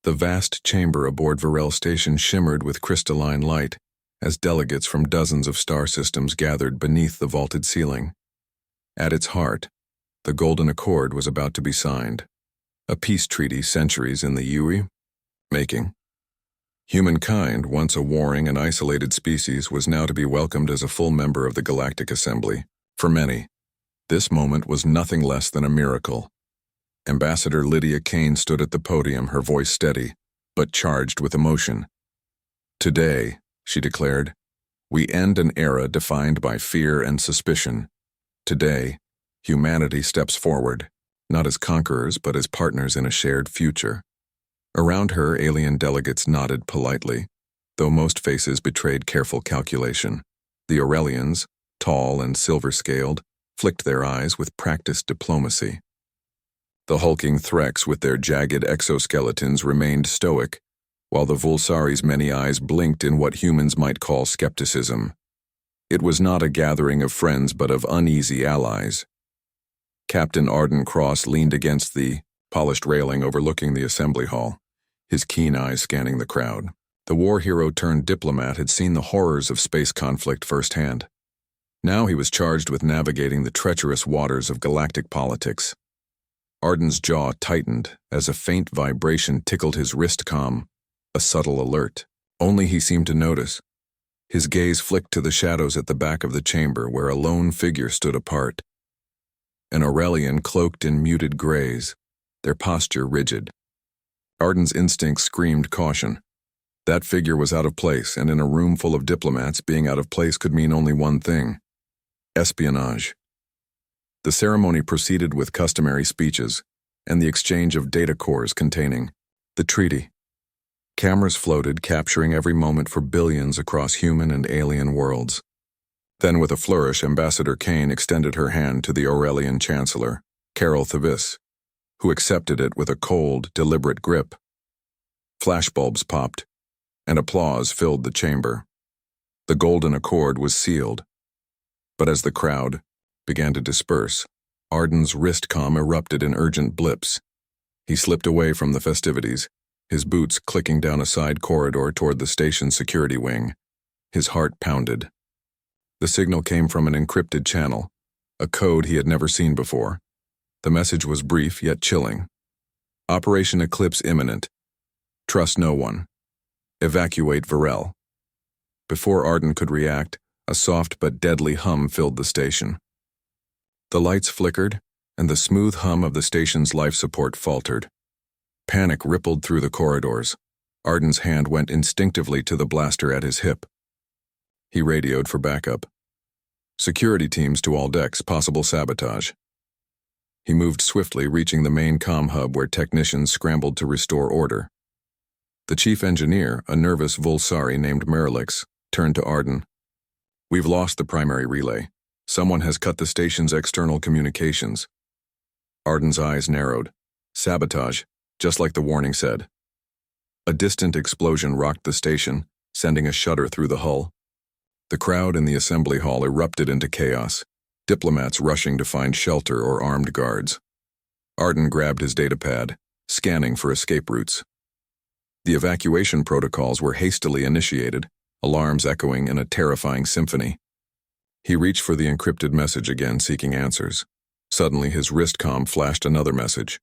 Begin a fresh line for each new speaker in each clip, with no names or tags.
The vast chamber aboard Varel Station shimmered with crystalline light as delegates from dozens of star systems gathered beneath the vaulted ceiling. At its heart, the Golden Accord was about to be signed, a peace treaty centuries in the UE making. Humankind, once a warring and isolated species, was now to be welcomed as a full member of the Galactic Assembly. For many, this moment was nothing less than a miracle. Ambassador Lydia Kane stood at the podium, her voice steady, but charged with emotion. "Today," she declared, "we end an era defined by fear and suspicion. Today, humanity steps forward, not as conquerors but as partners in a shared future." Around her, alien delegates nodded politely, though most faces betrayed careful calculation. The Aurelians, tall and silver-scaled, flicked their eyes with practiced diplomacy. The hulking Threx with their jagged exoskeletons remained stoic, while the Vulsari's many eyes blinked in what humans might call skepticism. It was not a gathering of friends but of uneasy allies. Captain Arden Cross leaned against the polished railing overlooking the assembly hall, his keen eyes scanning the crowd. The war hero turned diplomat had seen the horrors of space conflict firsthand. Now he was charged with navigating the treacherous waters of galactic politics. Arden's jaw tightened as a faint vibration tickled his wrist comm, a subtle alert. Only he seemed to notice. His gaze flicked to the shadows at the back of the chamber where a lone figure stood apart. An Aurelian cloaked in muted grays, their posture rigid. Arden's instinct screamed caution. That figure was out of place, and in a room full of diplomats, being out of place could mean only one thing: espionage. The ceremony proceeded with customary speeches and the exchange of data cores containing the treaty. Cameras floated, capturing every moment for billions across human and alien worlds. Then, with a flourish, Ambassador Kane extended her hand to the Aurelian Chancellor, Carol Thavis, who accepted it with a cold, deliberate grip. Flashbulbs popped, and applause filled the chamber. The Golden Accord was sealed. But as the crowd began to disperse, Arden's wrist comm erupted in urgent blips. He slipped away from the festivities, his boots clicking down a side corridor toward the station's security wing. His heart pounded. The signal came from an encrypted channel, a code he had never seen before. The message was brief yet chilling. "Operation Eclipse imminent. Trust no one. Evacuate Varel." Before Arden could react, a soft but deadly hum filled the station. The lights flickered, and the smooth hum of the station's life support faltered. Panic rippled through the corridors. Arden's hand went instinctively to the blaster at his hip. He radioed for backup. "Security teams to all decks, possible sabotage." He moved swiftly, reaching the main comm hub where technicians scrambled to restore order. The chief engineer, a nervous Vulsari named Merilix, turned to Arden. "We've lost the primary relay. Someone has cut the station's external communications." Arden's eyes narrowed. Sabotage, just like the warning said. A distant explosion rocked the station, sending a shudder through the hull. The crowd in the assembly hall erupted into chaos, diplomats rushing to find shelter or armed guards. Arden grabbed his datapad, scanning for escape routes. The evacuation protocols were hastily initiated, alarms echoing in a terrifying symphony. He reached for the encrypted message again, seeking answers. Suddenly, his wrist comm flashed another message,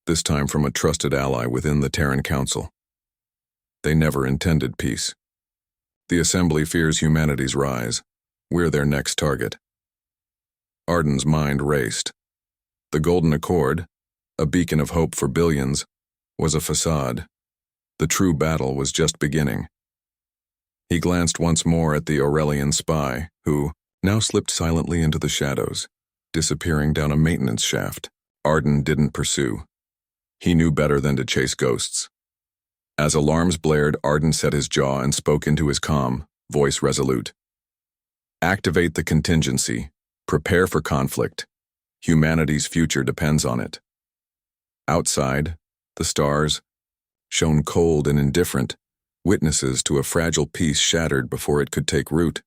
this time from a trusted ally within the Terran Council. They never intended peace. "The Assembly fears humanity's rise. We're their next target." Arden's mind raced. The Golden Accord, a beacon of hope for billions, was a facade. The true battle was just beginning. He glanced once more at the Aurelian spy, who now slipped silently into the shadows, disappearing down a maintenance shaft. Arden didn't pursue. He knew better than to chase ghosts. As alarms blared, Arden set his jaw and spoke into his comm, voice resolute. "Activate the contingency. Prepare for conflict. Humanity's future depends on it." Outside, the stars shone cold and indifferent, witnesses to a fragile peace shattered before it could take root.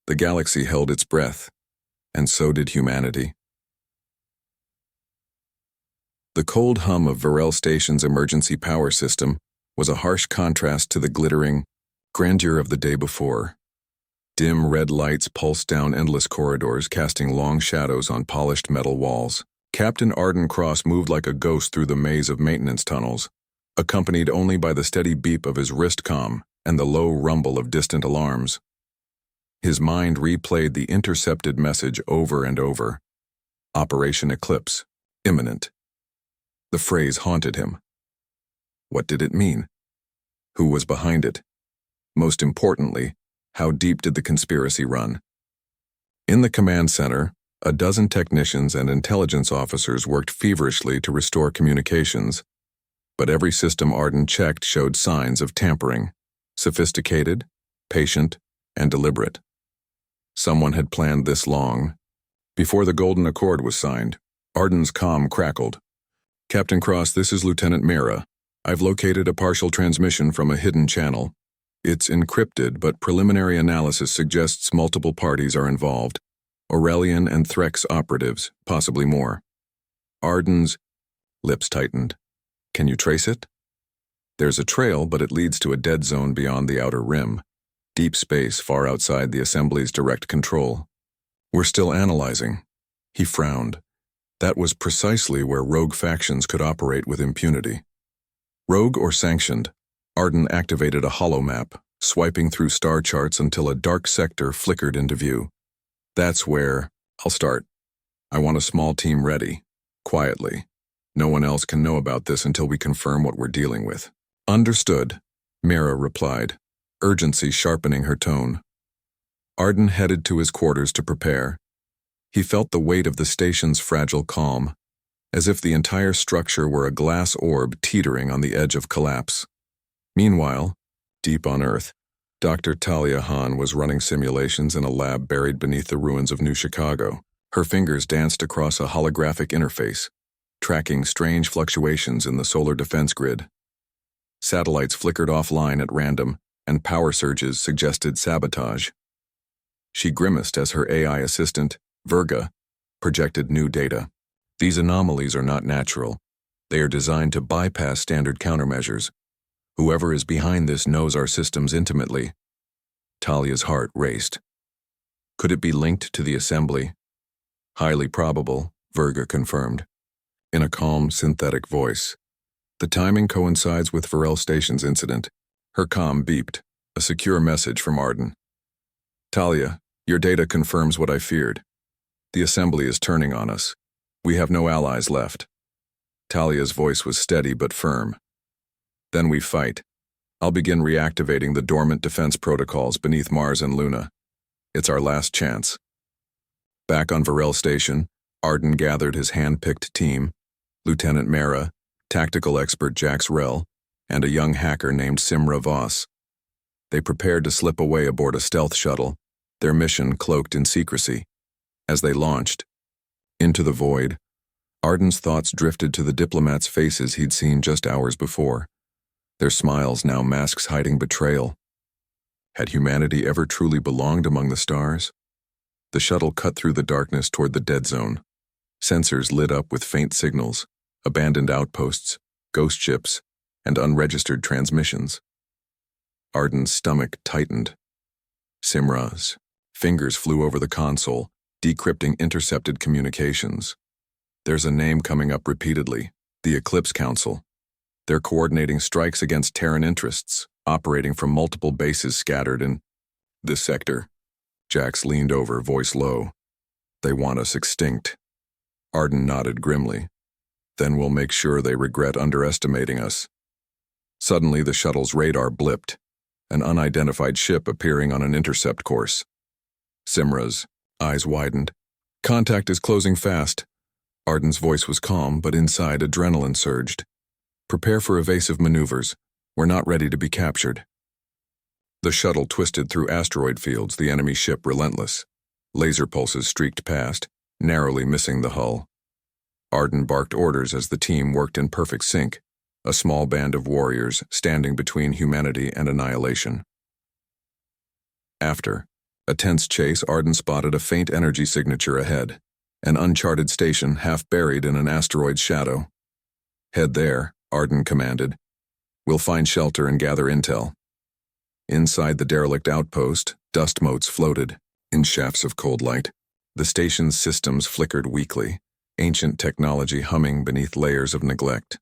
The galaxy held its breath, and so did humanity. The cold hum of Varel Station's emergency power system was a harsh contrast to the glittering grandeur of the day before. Dim red lights pulsed down endless corridors, casting long shadows on polished metal walls. Captain Arden Cross moved like a ghost through the maze of maintenance tunnels, accompanied only by the steady beep of his wrist comm and the low rumble of distant alarms. His mind replayed the intercepted message over and over. Operation Eclipse, imminent. The phrase haunted him. What did it mean? Who was behind it? Most importantly, how deep did the conspiracy run? In the command center, a dozen technicians and intelligence officers worked feverishly to restore communications, but every system Arden checked showed signs of tampering, sophisticated, patient, and deliberate. Someone had planned this long. Before the Golden Accord was signed, Arden's comm crackled. Captain Cross, this is Lieutenant Mira. I've located a partial transmission from a hidden channel. It's encrypted, but preliminary analysis suggests multiple parties are involved. Aurelian and Threx operatives, possibly more. Arden's lips tightened. Can you trace it? There's a trail, but it leads to a dead zone beyond the outer rim. Deep space far outside the Assembly's direct control. We're still analyzing. He frowned. That was precisely where rogue factions could operate with impunity. Rogue or sanctioned, Arden activated a holomap, swiping through star charts until a dark sector flickered into view. That's where I'll start. I want a small team ready, quietly. No one else can know about this until we confirm what we're dealing with. Understood, Mira replied, urgency sharpening her tone. Arden headed to his quarters to prepare. He felt the weight of the station's fragile calm, as if the entire structure were a glass orb teetering on the edge of collapse. Meanwhile, deep on Earth, Dr. Talia Hahn was running simulations in a lab buried beneath the ruins of New Chicago. Her fingers danced across a holographic interface, tracking strange fluctuations in the solar defense grid. Satellites flickered offline at random, and power surges suggested sabotage. She grimaced as her AI assistant, Virga, projected new data. These anomalies are not natural. They are designed to bypass standard countermeasures. Whoever is behind this knows our systems intimately. Talia's heart raced. Could it be linked to the Assembly? Highly probable, Virga confirmed, in a calm, synthetic voice. The timing coincides with Varel Station's incident. Her comm beeped, a secure message from Arden. Talia, your data confirms what I feared. The Assembly is turning on us. We have no allies left. Talia's voice was steady but firm. Then we fight. I'll begin reactivating the dormant defense protocols beneath Mars and Luna. It's our last chance. Back on Varel Station, Arden gathered his hand-picked team, Lieutenant Mera, tactical expert Jax Rell, and a young hacker named Simra Voss. They prepared to slip away aboard a stealth shuttle, their mission cloaked in secrecy. As they launched, into the void, Arden's thoughts drifted to the diplomats' faces he'd seen just hours before. Their smiles now masks hiding betrayal. Had humanity ever truly belonged among the stars? The shuttle cut through the darkness toward the dead zone. Sensors lit up with faint signals, abandoned outposts, ghost ships, and unregistered transmissions. Arden's stomach tightened. Simra's fingers flew over the console, decrypting intercepted communications. There's a name coming up repeatedly, the Eclipse Council. They're coordinating strikes against Terran interests, operating from multiple bases scattered in this sector. Jax leaned over, voice low. They want us extinct. Arden nodded grimly. Then we'll make sure they regret underestimating us. Suddenly the shuttle's radar blipped, an unidentified ship appearing on an intercept course. Simra's eyes widened. Contact is closing fast. Arden's voice was calm, but inside adrenaline surged. Prepare for evasive maneuvers. We're not ready to be captured. The shuttle twisted through asteroid fields, the enemy ship relentless. Laser pulses streaked past, narrowly missing the hull. Arden barked orders as the team worked in perfect sync, a small band of warriors standing between humanity and annihilation. After a tense chase, Arden spotted a faint energy signature ahead, an uncharted station half buried in an asteroid's shadow. Head there, Arden commanded. We'll find shelter and gather intel. Inside the derelict outpost, dust motes floated, in shafts of cold light. The station's systems flickered weakly, ancient technology humming beneath layers of neglect.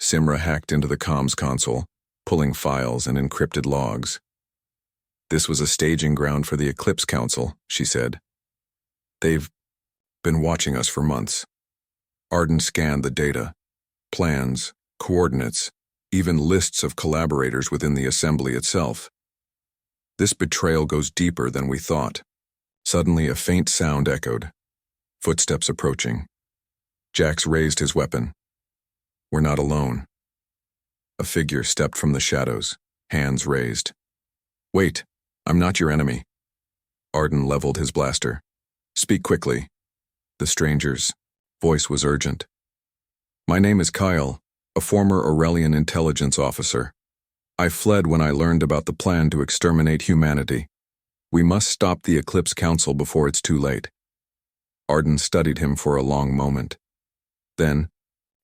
Simra hacked into the comms console, pulling files and encrypted logs. This was a staging ground for the Eclipse Council, she said. They've been watching us for months. Arden scanned the data, plans, coordinates, even lists of collaborators within the assembly itself. This betrayal goes deeper than we thought. Suddenly a faint sound echoed. Footsteps approaching. Jax raised his weapon. We're not alone. A figure stepped from the shadows, hands raised. Wait, I'm not your enemy. Arden leveled his blaster. Speak quickly. The stranger's voice was urgent. My name is Kyle, a former Aurelian intelligence officer. I fled when I learned about the plan to exterminate humanity. We must stop the Eclipse Council before it's too late. Arden studied him for a long moment. Then,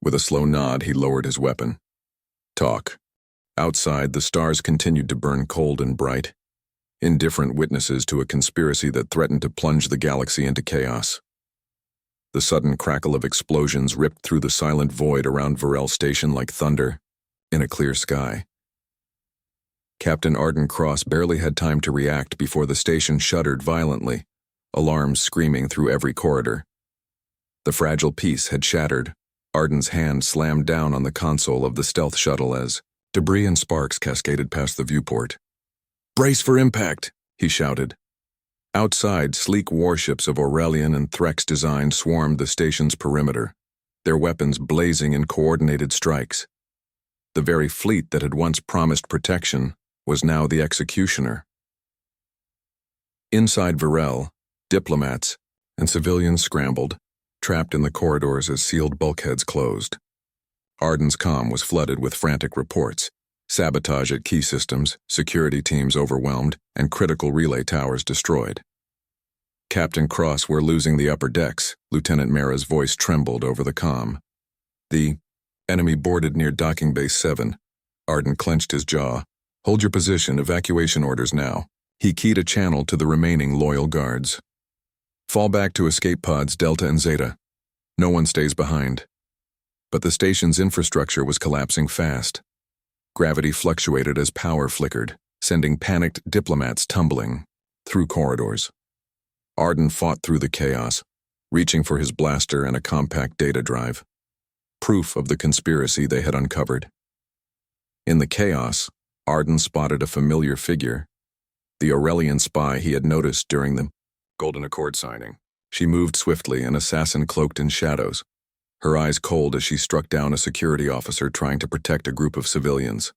with a slow nod, he lowered his weapon. Talk. Outside, the stars continued to burn cold and bright, indifferent witnesses to a conspiracy that threatened to plunge the galaxy into chaos. The sudden crackle of explosions ripped through the silent void around Varel Station like thunder in a clear sky. Captain Arden Cross barely had time to react before the station shuddered violently, alarms screaming through every corridor. The fragile piece had shattered. Arden's hand slammed down on the console of the stealth shuttle as debris and sparks cascaded past the viewport. Brace for impact, he shouted. Outside, sleek warships of Aurelian and Threx design swarmed the station's perimeter, their weapons blazing in coordinated strikes. The very fleet that had once promised protection was now the executioner. Inside Varel, diplomats and civilians scrambled, trapped in the corridors as sealed bulkheads closed. Arden's comm was flooded with frantic reports, sabotage at key systems, security teams overwhelmed, and critical relay towers destroyed. Captain Cross, we're losing the upper decks, Lieutenant Mara's voice trembled over the comm. The enemy boarded near Docking Base 7. Arden clenched his jaw. Hold your position, evacuation orders now. He keyed a channel to the remaining loyal guards. Fall back to escape pods Delta and Zeta. No one stays behind. But the station's infrastructure was collapsing fast. Gravity fluctuated as power flickered, sending panicked diplomats tumbling through corridors. Arden fought through the chaos, reaching for his blaster and a compact data drive, proof of the conspiracy they had uncovered. In the chaos, Arden spotted a familiar figure, the Aurelian spy he had noticed during the Golden Accord signing. She moved swiftly, an assassin cloaked in shadows, her eyes cold as she struck down a security officer trying to protect a group of civilians.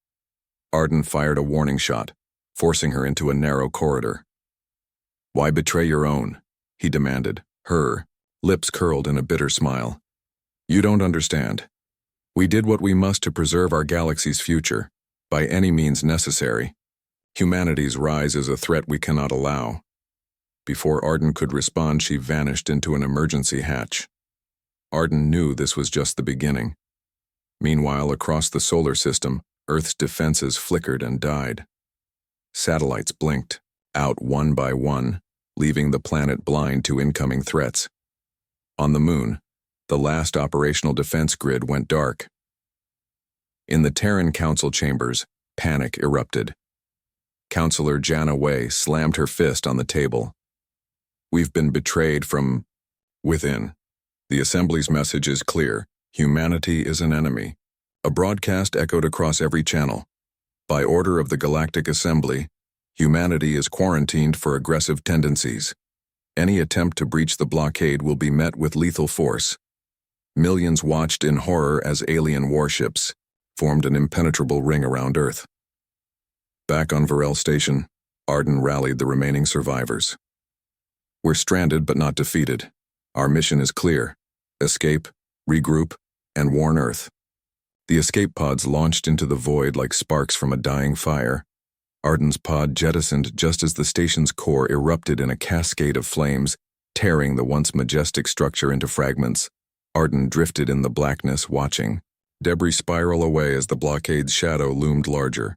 Arden fired a warning shot, forcing her into a narrow corridor. Why betray your own? He demanded, her lips curled in a bitter smile. You don't understand. We did what we must to preserve our galaxy's future, by any means necessary. Humanity's rise is a threat we cannot allow. Before Arden could respond, she vanished into an emergency hatch. Arden knew this was just the beginning. Meanwhile, across the solar system, Earth's defenses flickered and died. Satellites blinked, out one by one, leaving the planet blind to incoming threats. On the moon, the last operational defense grid went dark. In the Terran Council chambers, panic erupted. Counselor Jana Wei slammed her fist on the table. We've been betrayed from within. The Assembly's message is clear. Humanity is an enemy. A broadcast echoed across every channel. By order of the Galactic Assembly, humanity is quarantined for aggressive tendencies. Any attempt to breach the blockade will be met with lethal force. Millions watched in horror as alien warships formed an impenetrable ring around Earth. Back on Varel Station, Arden rallied the remaining survivors. We're stranded but not defeated. Our mission is clear. Escape, regroup, and warn Earth. The escape pods launched into the void like sparks from a dying fire. Arden's pod jettisoned just as the station's core erupted in a cascade of flames, tearing the once majestic structure into fragments. Arden drifted in the blackness, watching, Debris spiral away as the blockade's shadow loomed larger.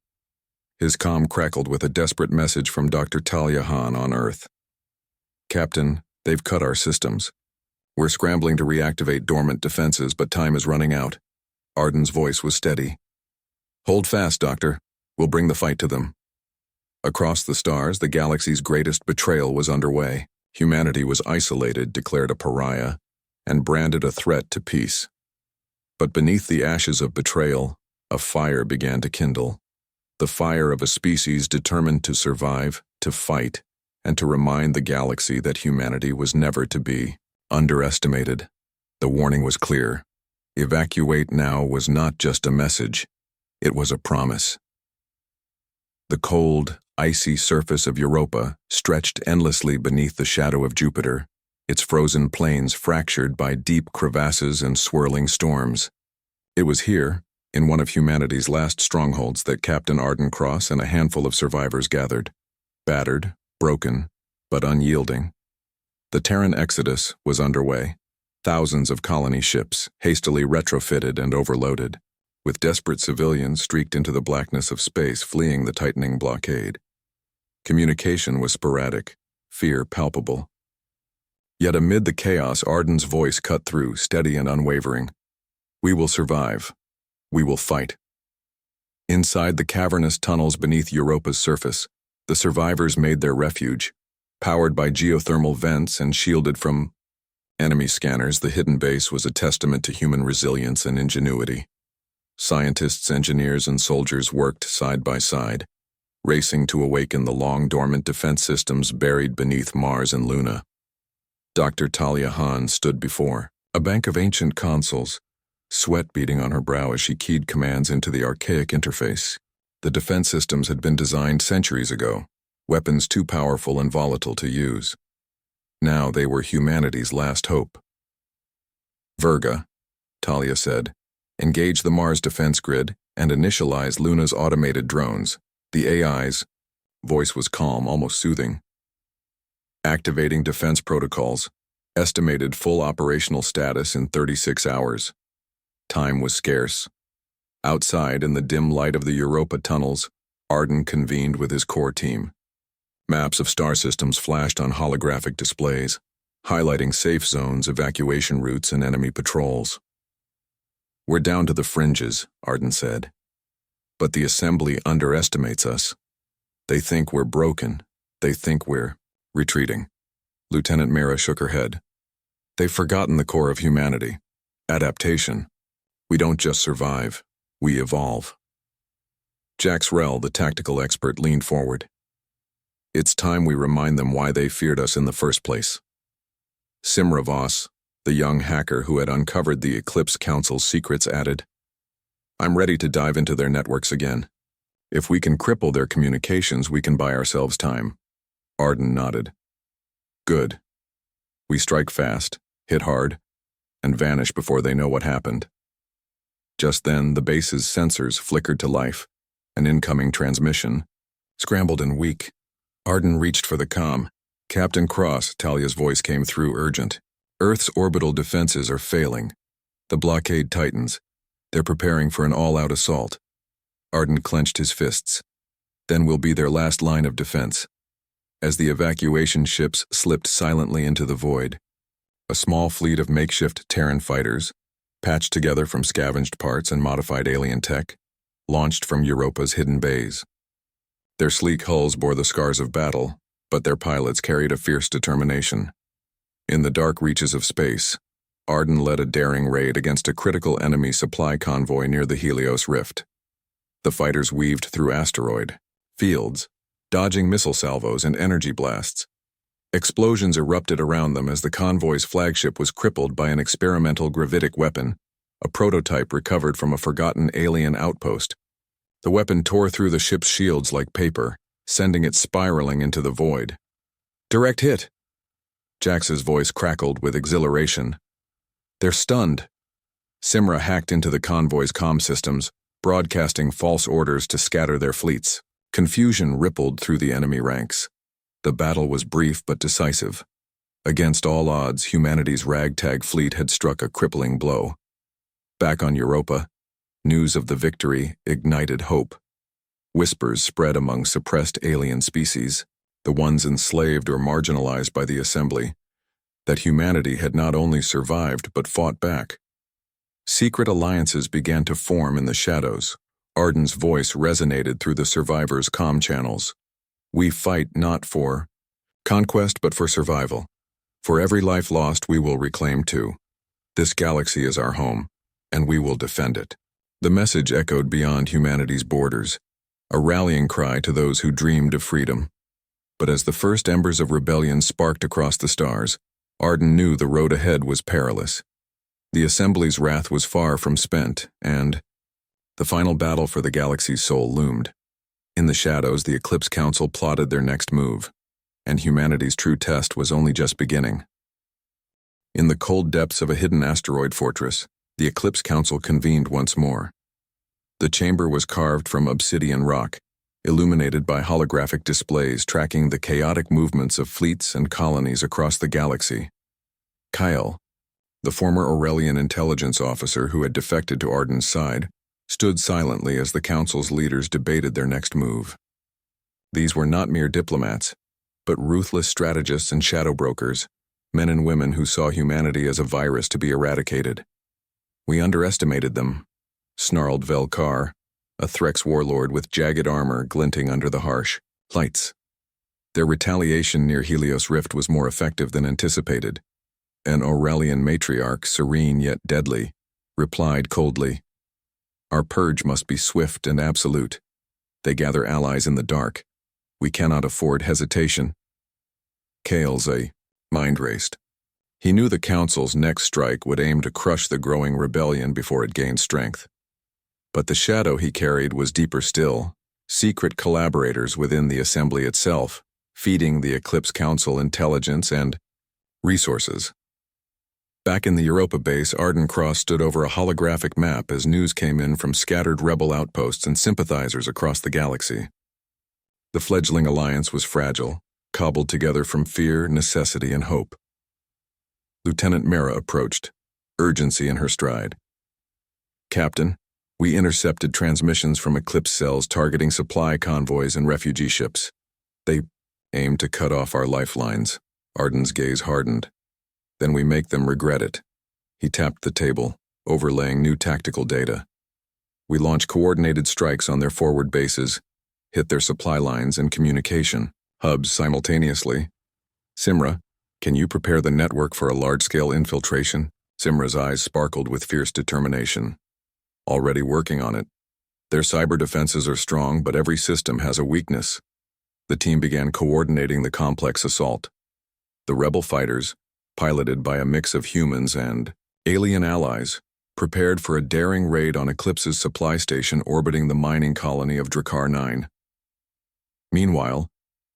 His comm crackled with a desperate message from Dr. Talia Han on Earth. Captain, they've cut our systems. We're scrambling to reactivate dormant defenses, but time is running out. Arden's voice was steady. Hold fast, Doctor. We'll bring the fight to them. Across the stars, the galaxy's greatest betrayal was underway. Humanity was isolated, declared a pariah, and branded a threat to peace. But beneath the ashes of betrayal, a fire began to kindle. The fire of a species determined to survive, to fight, and to remind the galaxy that humanity was never to be underestimated. The warning was clear. Evacuate now was not just a message, it was a promise. The cold, icy surface of Europa stretched endlessly beneath the shadow of Jupiter, its frozen plains fractured by deep crevasses and swirling storms. It was here, in one of humanity's last strongholds, that Captain Arden Cross and a handful of survivors gathered, battered, broken, but unyielding. The Terran exodus was underway. Thousands of colony ships, hastily retrofitted and overloaded, with desperate civilians streaked into the blackness of space fleeing the tightening blockade. Communication was sporadic, fear palpable. Yet amid the chaos, Arden's voice cut through, steady and unwavering. We will survive. We will fight. Inside the cavernous tunnels beneath Europa's surface, the survivors made their refuge. Powered by geothermal vents and shielded from enemy scanners, the hidden base was a testament to human resilience and ingenuity. Scientists, engineers, and soldiers worked side by side, racing to awaken the long-dormant defense systems buried beneath Mars and Luna. Dr. Talia Han stood before a bank of ancient consoles, sweat beading on her brow as she keyed commands into the archaic interface. The defense systems had been designed centuries ago, weapons too powerful and volatile to use. Now they were humanity's last hope. Virga, Talia said, engage the Mars defense grid and initialize Luna's automated drones. The AI's voice was calm, almost soothing. Activating defense protocols, estimated full operational status in 36 hours. Time was scarce. Outside, in the dim light of the Europa tunnels, Arden convened with his core team. Maps of star systems flashed on holographic displays, highlighting safe zones, evacuation routes, and enemy patrols. We're down to the fringes, Arden said. But the Assembly underestimates us. They think we're broken. They think we're retreating. Lieutenant Mira shook her head. They've forgotten the core of humanity. Adaptation. We don't just survive. We evolve. Jax Rell, the tactical expert, leaned forward. It's time we remind them why they feared us in the first place. Simra Voss, the young hacker who had uncovered the Eclipse Council's secrets, added, I'm ready to dive into their networks again. If we can cripple their communications, we can buy ourselves time. Arden nodded. Good. We strike fast, hit hard, and vanish before they know what happened. Just then, the base's sensors flickered to life. An incoming transmission, scrambled and weak. Arden reached for the comm. Captain Cross, Talia's voice came through, urgent. Earth's orbital defenses are failing. The blockade tightens. They're preparing for an all-out assault. Arden clenched his fists. Then we'll be their last line of defense. As the evacuation ships slipped silently into the void, a small fleet of makeshift Terran fighters, patched together from scavenged parts and modified alien tech, launched from Europa's hidden bays. Their sleek hulls bore the scars of battle, but their pilots carried a fierce determination. In the dark reaches of space, Arden led a daring raid against a critical enemy supply convoy near the Helios Rift. The fighters weaved through asteroid fields, dodging missile salvos and energy blasts. Explosions erupted around them as the convoy's flagship was crippled by an experimental gravitic weapon, a prototype recovered from a forgotten alien outpost. The weapon tore through the ship's shields like paper, sending it spiraling into the void. Direct hit! Jax's voice crackled with exhilaration. They're stunned. Simra hacked into the convoy's comm systems, broadcasting false orders to scatter their fleets. Confusion rippled through the enemy ranks. The battle was brief but decisive. Against all odds, humanity's ragtag fleet had struck a crippling blow. Back on Europa, News of the victory ignited hope. Whispers spread among suppressed alien species, the ones enslaved or marginalized by the Assembly, that humanity had not only survived but fought back. Secret alliances began to form in the shadows. Arden's voice resonated through the survivors' comm channels. We fight not for conquest but for survival. For every life lost, we will reclaim too. This galaxy is our home, and we will defend it. The message echoed beyond humanity's borders, a rallying cry to those who dreamed of freedom. But as the first embers of rebellion sparked across the stars, Arden knew the road ahead was perilous. The Assembly's wrath was far from spent, and the final battle for the galaxy's soul loomed. In the shadows, the Eclipse Council plotted their next move, and humanity's true test was only just beginning. In the cold depths of a hidden asteroid fortress, the Eclipse Council convened once more. The chamber was carved from obsidian rock, illuminated by holographic displays tracking the chaotic movements of fleets and colonies across the galaxy. Kyle, the former Aurelian intelligence officer who had defected to Arden's side, stood silently as the Council's leaders debated their next move. These were not mere diplomats, but ruthless strategists and shadow brokers, men and women who saw humanity as a virus to be eradicated. We underestimated them, snarled Velkar, a Threx warlord with jagged armor glinting under the harsh lights. Their retaliation near Helios Rift was more effective than anticipated. An Aurelian matriarch, serene yet deadly, replied coldly, "Our purge must be swift and absolute. They gather allies in the dark. We cannot afford hesitation." Kale's mind raced. He knew the Council's next strike would aim to crush the growing rebellion before it gained strength. But the shadow he carried was deeper still, secret collaborators within the Assembly itself, feeding the Eclipse Council intelligence and resources. Back in the Europa base, Arden Cross stood over a holographic map as news came in from scattered rebel outposts and sympathizers across the galaxy. The fledgling alliance was fragile, cobbled together from fear, necessity, and hope. Lieutenant Mera approached, urgency in her stride. "Captain, we intercepted transmissions from Eclipse cells targeting supply convoys and refugee ships. They aim to cut off our lifelines." Arden's gaze hardened. "Then we make them regret it." He tapped the table, overlaying new tactical data. "We launch coordinated strikes on their forward bases, hit their supply lines and communication hubs simultaneously. Simra, can you prepare the network for a large-scale infiltration?" Simra's eyes sparkled with fierce determination. "Already working on it. Their cyber defenses are strong, but every system has a weakness." The team began coordinating the complex assault. The rebel fighters, piloted by a mix of humans and alien allies, prepared for a daring raid on Eclipse's supply station orbiting the mining colony of Drakkar 9. Meanwhile,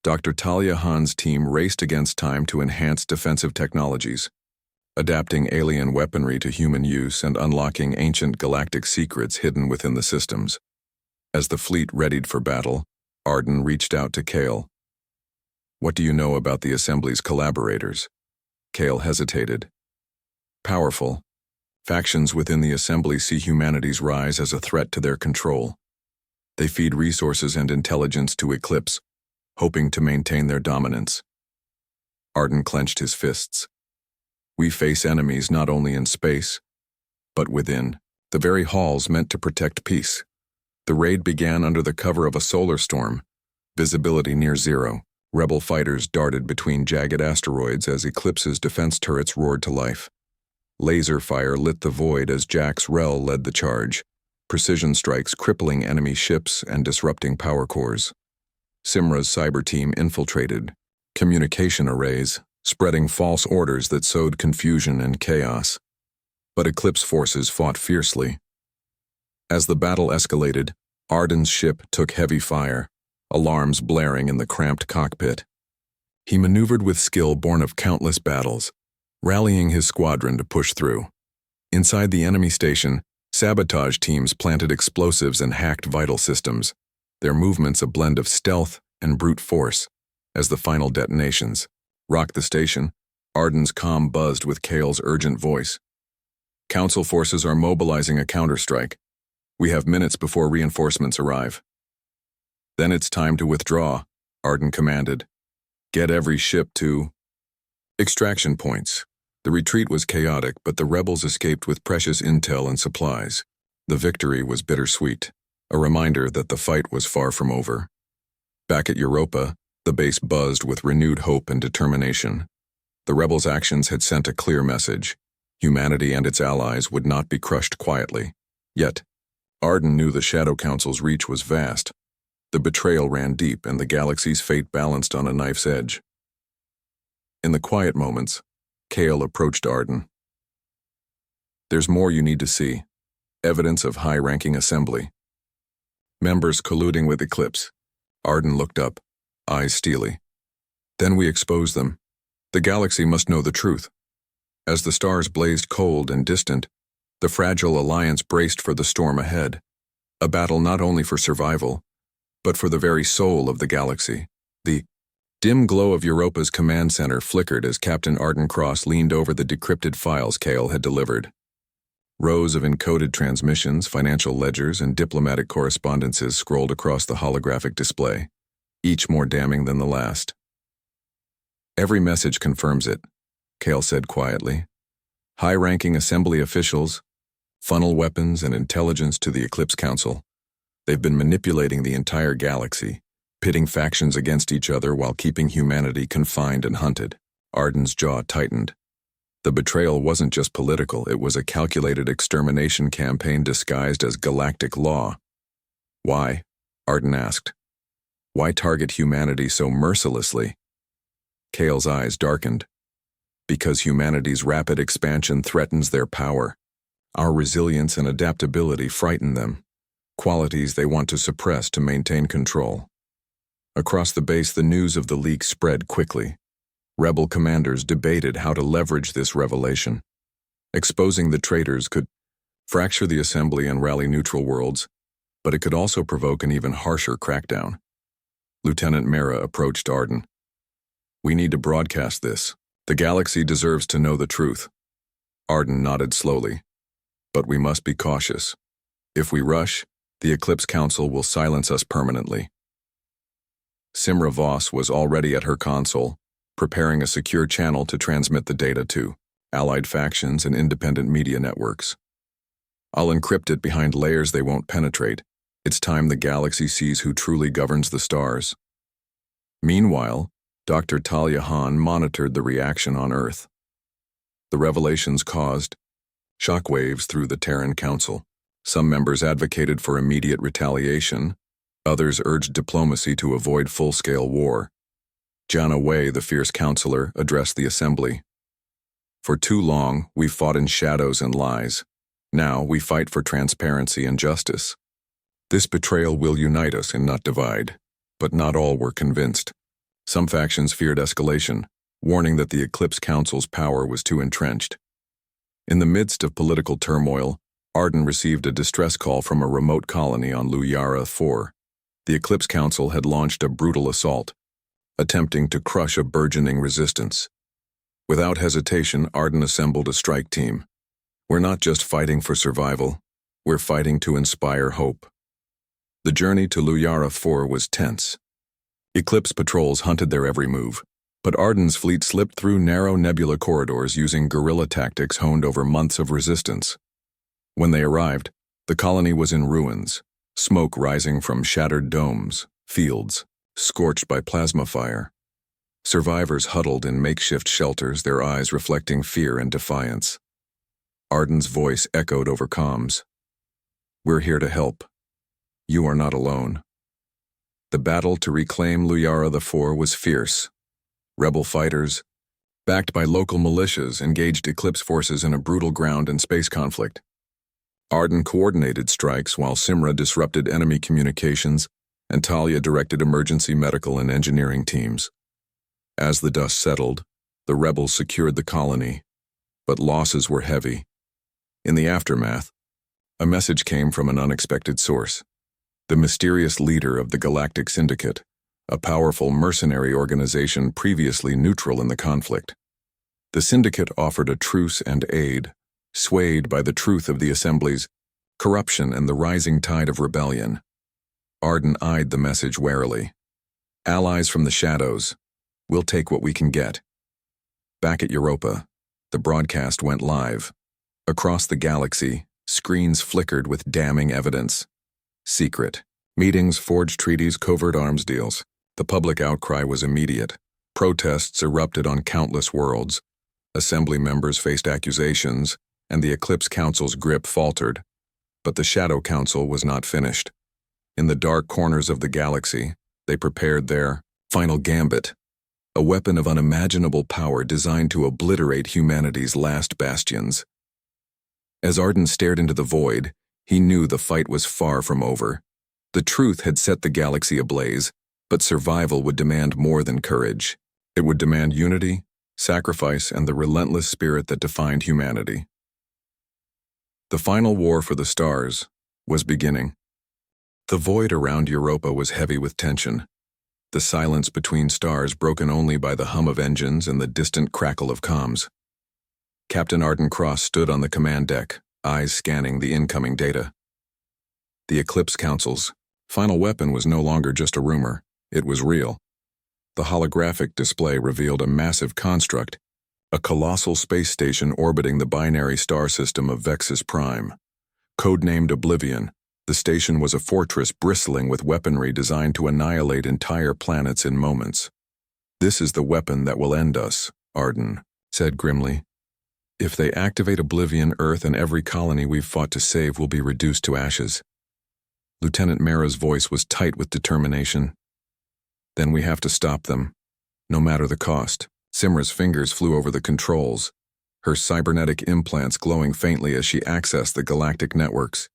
Dr. Talia Han's team raced against time to enhance defensive technologies, adapting alien weaponry to human use and unlocking ancient galactic secrets hidden within the systems. As the fleet readied for battle, Arden reached out to Kale. "What do you know about the Assembly's collaborators?" Kale hesitated. "Powerful. Factions within the Assembly see humanity's rise as a threat to their control. They feed resources and intelligence to Eclipse, hoping to maintain their dominance." Arden clenched his fists. "We face enemies not only in space, but within the very halls meant to protect peace." The raid began under the cover of a solar storm, visibility near zero. Rebel fighters darted between jagged asteroids as Eclipse's defense turrets roared to life. Laser fire lit the void as Jax Rel led the charge, precision strikes crippling enemy ships and disrupting power cores. Simra's cyber team infiltrated communication arrays, spreading false orders that sowed confusion and chaos. But Eclipse forces fought fiercely. As the battle escalated, Arden's ship took heavy fire, alarms blaring in the cramped cockpit. He maneuvered with skill born of countless battles, rallying his squadron to push through. Inside the enemy station, sabotage teams planted explosives and hacked vital systems, their movements a blend of stealth and brute force. As the final detonations rocked the station, Arden's comm buzzed with Kale's urgent voice. "Council forces are mobilizing a counterstrike. We have minutes before reinforcements arrive. Then it's time to withdraw, Arden commanded. Get every ship to extraction points. The retreat was chaotic, but the rebels escaped with precious intel and supplies. The victory was bittersweet, a reminder that the fight was far from over. Back at Europa, the base buzzed with renewed hope and determination. The rebels' actions had sent a clear message. Humanity and its allies would not be crushed quietly. Yet, Arden knew the Shadow Council's reach was vast. The betrayal ran deep, and the galaxy's fate balanced on a knife's edge. In the quiet moments, Kale approached Arden. There's more you need to see. Evidence of high-ranking assembly. Members colluding with Eclipse. Arden looked up, eyes steely. Then we expose them. The galaxy must know the truth. As the stars blazed cold and distant, the fragile alliance braced for the storm ahead. A battle not only for survival, but for the very soul of the galaxy. The dim glow of Europa's command center flickered as Captain Arden Cross leaned over the decrypted files Kale had delivered. Rows of encoded transmissions, financial ledgers, and diplomatic correspondences scrolled across the holographic display, each more damning than the last. Every message confirms it, Kale said quietly. High-ranking assembly officials, funnel weapons and intelligence to the Eclipse Council. They've been manipulating the entire galaxy, pitting factions against each other while keeping humanity confined and hunted. Arden's jaw tightened. The betrayal wasn't just political, it was a calculated extermination campaign disguised as galactic law. Why? Arden asked. Why target humanity so mercilessly? Kale's eyes darkened. Because humanity's rapid expansion threatens their power. Our resilience and adaptability frighten them, qualities they want to suppress to maintain control. Across the base, the news of the leak spread quickly. Rebel commanders debated how to leverage this revelation. Exposing the traitors could fracture the assembly and rally neutral worlds, but it could also provoke an even harsher crackdown. Lieutenant Mera approached Arden. We need to broadcast this. The galaxy deserves to know the truth. Arden nodded slowly. But we must be cautious. If we rush, the Eclipse Council will silence us permanently. Simra Voss was already at her console, preparing a secure channel to transmit the data to allied factions and independent media networks. I'll encrypt it behind layers they won't penetrate. It's time the galaxy sees who truly governs the stars. Meanwhile, Dr. Talia Hahn monitored the reaction on Earth. The revelations caused shockwaves through the Terran Council. Some members advocated for immediate retaliation. Others urged diplomacy to avoid full-scale war. Jana Wei, the fierce counselor, addressed the assembly. For too long, we fought in shadows and lies. Now we fight for transparency and justice. This betrayal will unite us and not divide. But not all were convinced. Some factions feared escalation, warning that the Eclipse Council's power was too entrenched. In the midst of political turmoil, Arden received a distress call from a remote colony on Luyara 4. The Eclipse Council had launched a brutal assault, attempting to crush a burgeoning resistance. Without hesitation, Arden assembled a strike team. We're not just fighting for survival, we're fighting to inspire hope. The journey to Luyara 4 was tense. Eclipse patrols hunted their every move, but Arden's fleet slipped through narrow nebula corridors using guerrilla tactics honed over months of resistance. When they arrived, the colony was in ruins, smoke rising from shattered domes, fields, scorched by plasma fire. Survivors huddled in makeshift shelters, their eyes reflecting fear and defiance. Arden's voice echoed over comms. We're here to help. You are not alone. The battle to reclaim Luyara 4 was fierce. Rebel fighters, backed by local militias, engaged Eclipse forces in a brutal ground and space conflict. Arden coordinated strikes while Simra disrupted enemy communications and Talia directed emergency medical and engineering teams. As the dust settled, the rebels secured the colony, but losses were heavy. In the aftermath, a message came from an unexpected source. The mysterious leader of the Galactic Syndicate, a powerful mercenary organization previously neutral in the conflict. The Syndicate offered a truce and aid, swayed by the truth of the Assembly's corruption, and the rising tide of rebellion. Arden eyed the message warily. Allies from the shadows. We'll take what we can get. Back at Europa, the broadcast went live. Across the galaxy, screens flickered with damning evidence. Secret. Meetings, forged treaties, covert arms deals. The public outcry was immediate. Protests erupted on countless worlds. Assembly members faced accusations, and the Eclipse Council's grip faltered. But the Shadow Council was not finished. In the dark corners of the galaxy, they prepared their final gambit, a weapon of unimaginable power designed to obliterate humanity's last bastions. As Arden stared into the void, he knew the fight was far from over. The truth had set the galaxy ablaze, but survival would demand more than courage. It would demand unity, sacrifice, and the relentless spirit that defined humanity. The final war for the stars was beginning. The void around Europa was heavy with tension. The silence between stars broken only by the hum of engines and the distant crackle of comms. Captain Arden Cross stood on the command deck, eyes scanning the incoming data. The Eclipse Council's final weapon was no longer just a rumor, it was real. The holographic display revealed a massive construct, a colossal space station orbiting the binary star system of Vexus Prime. Codenamed Oblivion, the station was a fortress bristling with weaponry designed to annihilate entire planets in moments. "This is the weapon that will end us," Arden said grimly. "If they activate Oblivion, Earth and every colony we've fought to save will be reduced to ashes." Lieutenant Mara's voice was tight with determination. "Then we have to stop them, no matter the cost." Simra's fingers flew over the controls, her cybernetic implants glowing faintly as she accessed the galactic networks.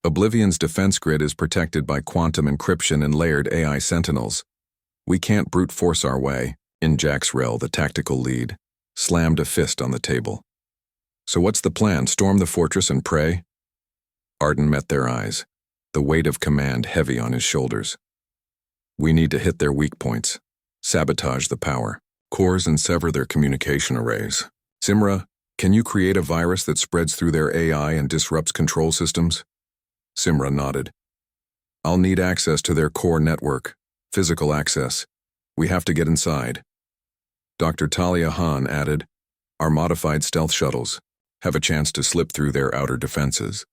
Oblivion's defense grid is protected by quantum encryption and layered AI sentinels. We can't brute force our way. In Jax Rel, the tactical lead, slammed a fist on the table. "So what's the plan? Storm the fortress and pray?" Arden met their eyes, the weight of command heavy on his shoulders. "We need to hit their weak points, sabotage the power cores and sever their communication arrays. Simra, can you create a virus that spreads through their AI and disrupts control systems?" Simra nodded. "I'll need access to their core network, physical access. We have to get inside." Dr. Talia Han added, "Our modified stealth shuttles have a chance to slip through their outer defenses.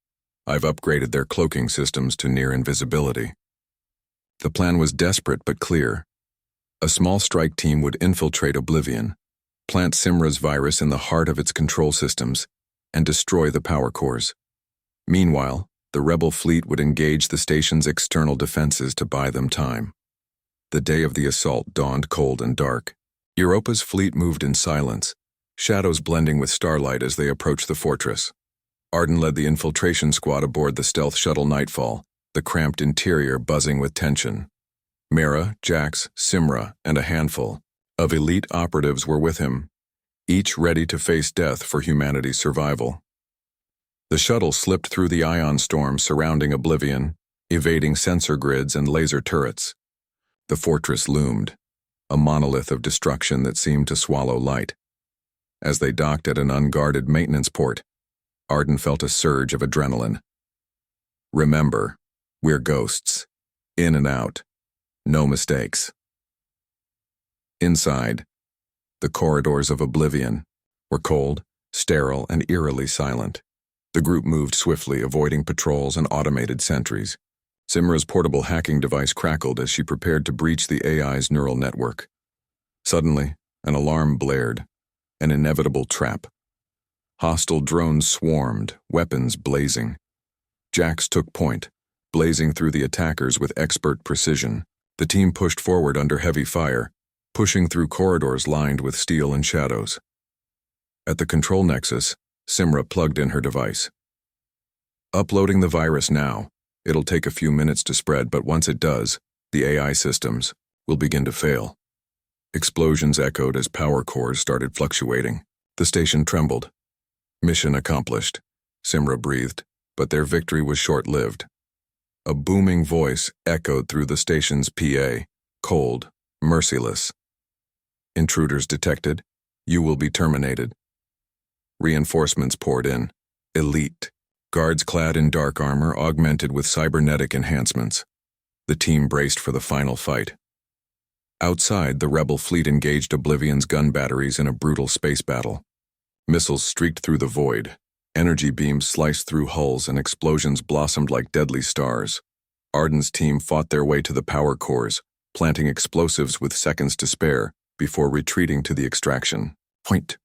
I've upgraded their cloaking systems to near invisibility." The plan was desperate but clear. A small strike team would infiltrate Oblivion, plant Simra's virus in the heart of its control systems, and destroy the power cores. Meanwhile, the rebel fleet would engage the station's external defenses to buy them time. The day of the assault dawned cold and dark. Europa's fleet moved in silence, shadows blending with starlight as they approached the fortress. Arden led the infiltration squad aboard the stealth shuttle Nightfall, the cramped interior buzzing with tension. Mara, Jax, Simra, and a handful of elite operatives were with him, each ready to face death for humanity's survival. The shuttle slipped through the ion storm surrounding Oblivion, evading sensor grids and laser turrets. The fortress loomed, a monolith of destruction that seemed to swallow light. As they docked at an unguarded maintenance port, Arden felt a surge of adrenaline. "Remember, we're ghosts, in and out. No mistakes." Inside, the corridors of Oblivion were cold, sterile, and eerily silent. The group moved swiftly, avoiding patrols and automated sentries. Simra's portable hacking device crackled as she prepared to breach the AI's neural network. Suddenly, an alarm blared, an inevitable trap. Hostile drones swarmed, weapons blazing. Jax took point, blazing through the attackers with expert precision. The team pushed forward under heavy fire, pushing through corridors lined with steel and shadows. At the control nexus, Simra plugged in her device. "Uploading the virus now. It'll take a few minutes to spread, but once it does, the AI systems will begin to fail." Explosions echoed as power cores started fluctuating. The station trembled. "Mission accomplished," Simra breathed, but their victory was short-lived. A booming voice echoed through the station's PA, cold, merciless. "Intruders detected. You will be terminated." Reinforcements poured in. Elite, guards clad in dark armor augmented with cybernetic enhancements. The team braced for the final fight. Outside, the rebel fleet engaged Oblivion's gun batteries in a brutal space battle. Missiles streaked through the void. Energy beams sliced through hulls and explosions blossomed like deadly stars. Arden's team fought their way to the power cores, planting explosives with seconds to spare before retreating to the extraction point.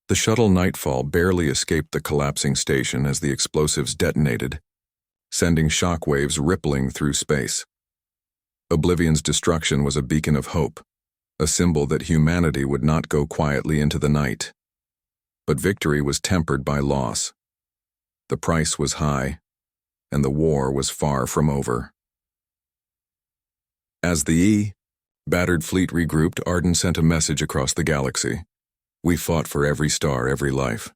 The shuttle Nightfall barely escaped the collapsing station as the explosives detonated, sending shockwaves rippling through space. Oblivion's destruction was a beacon of hope, a symbol that humanity would not go quietly into the night. But victory was tempered by loss. The price was high, and the war was far from over. As the battered fleet regrouped, Arden sent a message across the galaxy. We fought for every star, every life.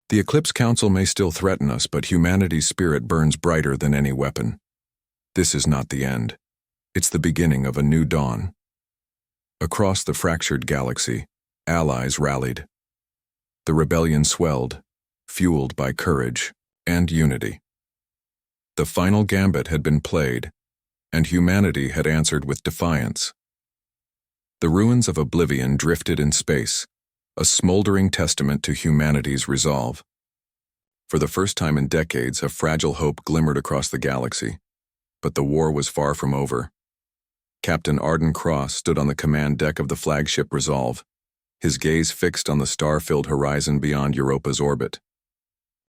The Eclipse Council may still threaten us, but humanity's spirit burns brighter than any weapon. This is not the end. It's the beginning of a new dawn. Across the fractured galaxy, allies rallied. The rebellion swelled, fueled by courage and unity. The final gambit had been played, and humanity had answered with defiance. The ruins of Oblivion drifted in space, a smoldering testament to humanity's resolve. For the first time in decades, a fragile hope glimmered across the galaxy, but the war was far from over. Captain Arden Cross stood on the command deck of the flagship Resolve, his gaze fixed on the star-filled horizon beyond Europa's orbit.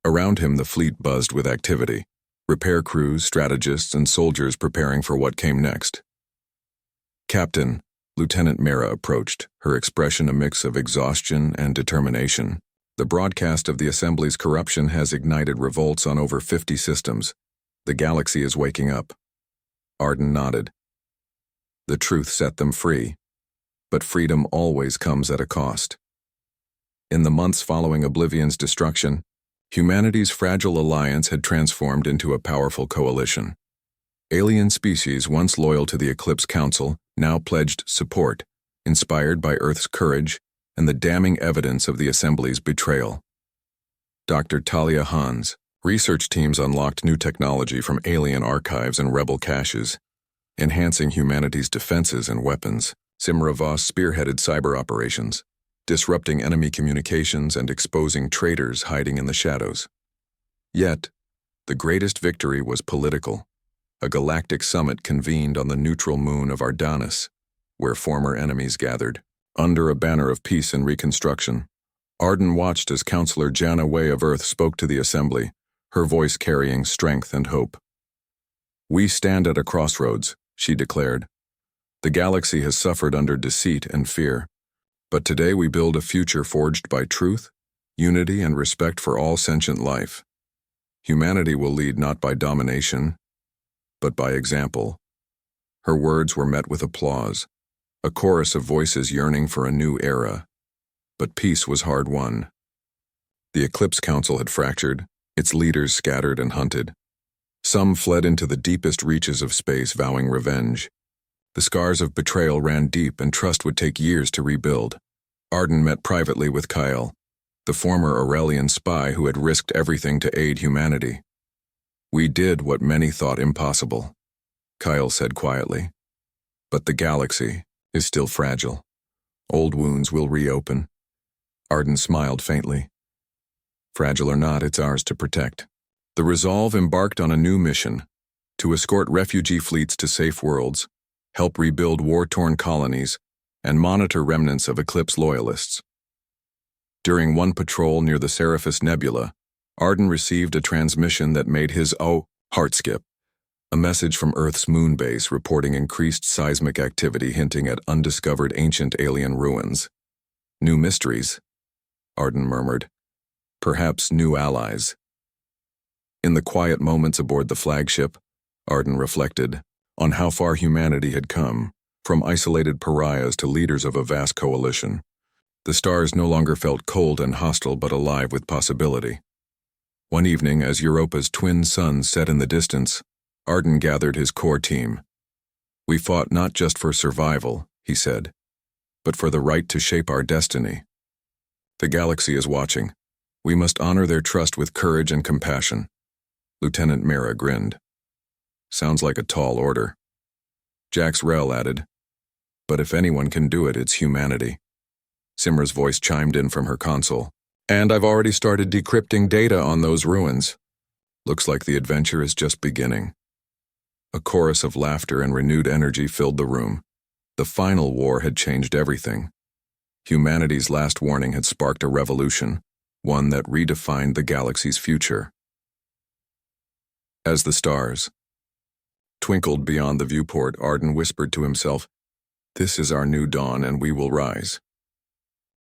Around him, the fleet buzzed with activity, repair crews, strategists, and soldiers preparing for what came next. Captain, Lieutenant Mera approached, her expression a mix of exhaustion and determination. The broadcast of the Assembly's corruption has ignited revolts on over 50 systems. The galaxy is waking up. Arden nodded. The truth set them free, but freedom always comes at a cost. In the months following Oblivion's destruction, humanity's fragile alliance had transformed into a powerful coalition. Alien species once loyal to the Eclipse Council now pledged support, inspired by Earth's courage and the damning evidence of the Assembly's betrayal. Dr. Talia Hans, research teams unlocked new technology from alien archives and rebel caches, enhancing humanity's defenses and weapons. Simra Voss spearheaded cyber operations, disrupting enemy communications and exposing traitors hiding in the shadows. Yet, the greatest victory was political. A galactic summit convened on the neutral moon of Ardanis, where former enemies gathered. Under a banner of peace and reconstruction, Arden watched as Counselor Jana Way of Earth spoke to the Assembly, her voice carrying strength and hope. "We stand at a crossroads," she declared. "The galaxy has suffered under deceit and fear, but today we build a future forged by truth, unity, and respect for all sentient life. Humanity will lead not by domination, but by example." Her words were met with applause, a chorus of voices yearning for a new era. But peace was hard won. The Eclipse Council had fractured, its leaders scattered and hunted. Some fled into the deepest reaches of space, vowing revenge. The scars of betrayal ran deep, and trust would take years to rebuild. Arden met privately with Kyle, the former Aurelian spy who had risked everything to aid humanity. "We did what many thought impossible," Kyle said quietly. "But the galaxy is still fragile. Old wounds will reopen." Arden smiled faintly. "Fragile or not, it's ours to protect." The Resolve embarked on a new mission, to escort refugee fleets to safe worlds, help rebuild war-torn colonies, and monitor remnants of Eclipse loyalists. During one patrol near the Seraphis Nebula, Arden received a transmission that made his heart skip. A message from Earth's moon base reporting increased seismic activity hinting at undiscovered ancient alien ruins. "New mysteries," Arden murmured. "Perhaps new allies." In the quiet moments aboard the flagship, Arden reflected on how far humanity had come, from isolated pariahs to leaders of a vast coalition. The stars no longer felt cold and hostile but alive with possibility. One evening, as Europa's twin suns set in the distance, Arden gathered his core team. "We fought not just for survival," he said, "but for the right to shape our destiny. The galaxy is watching. We must honor their trust with courage and compassion. Lieutenant Mira grinned. Sounds like a tall order. Jax Rel added, but if anyone can do it, it's humanity. Simra's voice chimed in from her console. And I've already started decrypting data on those ruins. Looks like the adventure is just beginning. A chorus of laughter and renewed energy filled the room. The final war had changed everything. Humanity's last warning had sparked a revolution, one that redefined the galaxy's future. As the stars twinkled beyond the viewport, Arden whispered to himself, "This is our new dawn, and we will rise."